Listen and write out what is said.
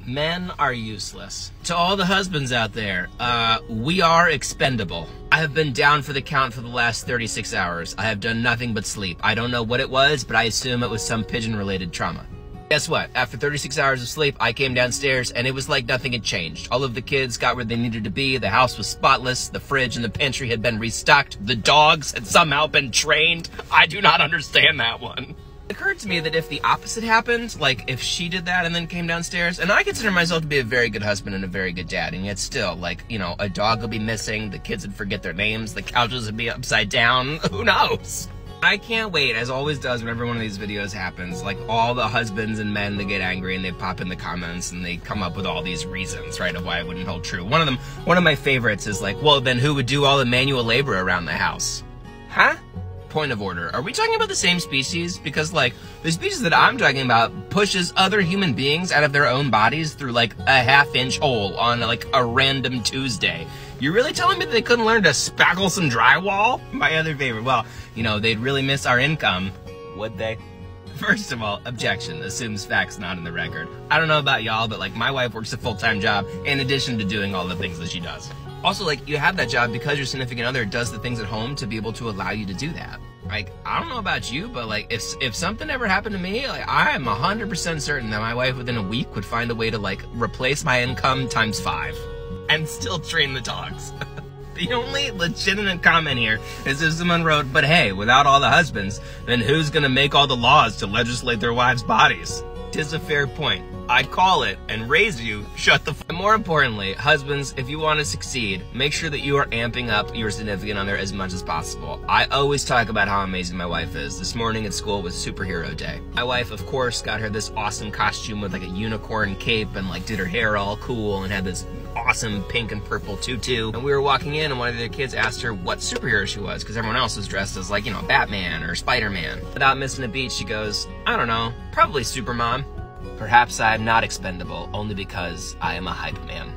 Men are useless. To all the husbands out there, we are expendable. I have been down for the count for the last 36 hours. I have done nothing but sleep. I don't know what it was, but I assume it was some pigeon-related trauma. Guess what? After 36 hours of sleep, I came downstairs and it was like nothing had changed. All of the kids got where they needed to be. The house was spotless. The fridge and the pantry had been restocked. The dogs had somehow been trained. I do not understand that one. It occurred to me that if the opposite happened, like if she did that and then came downstairs, and I consider myself to be a very good husband and a very good dad, and yet still, like, you know, a dog will be missing, the kids would forget their names, the couches would be upside down, who knows? I can't wait, as always does whenever one of these videos happens, like all the husbands and men, they get angry and they pop in the comments and they come up with all these reasons, right, of why it wouldn't hold true. One of my favorites is like, well, then who would do all the manual labor around the house? Huh? Point of order. Are we talking about the same species? Because, like, the species that I'm talking about pushes other human beings out of their own bodies through, like, a half-inch hole on, like, a random Tuesday. You're really telling me that they couldn't learn to spackle some drywall? My other favorite. Well, you know, they'd really miss our income, would they? First of all, objection. Assumes facts not in the record. I don't know about y'all, but, like, my wife works a full-time job in addition to doing all the things that she does. Also, like, you have that job because your significant other does the things at home to be able to allow you to do that. Like, I don't know about you, but, like, if something ever happened to me, like, I am 100% certain that my wife within a week would find a way to, like, replace my income times 5. And still train the dogs. The only legitimate comment here is if someone wrote, but hey, without all the husbands, then who's gonna make all the laws to legislate their wives' bodies? 'Tis a fair point. I call it and raise you, shut the f. More importantly, husbands, if you want to succeed, make sure that you are amping up your significant other as much as possible. I always talk about how amazing my wife is. This morning at school was superhero day. My wife, of course, got her this awesome costume with like a unicorn cape and like did her hair all cool and had this awesome pink and purple tutu. And we were walking in and one of the kids asked her what superhero she was because everyone else was dressed as like, you know, Batman or Spider-Man. Without missing a beat, she goes, I don't know, probably Supermom. Perhaps I am not expendable only because I am a hype man.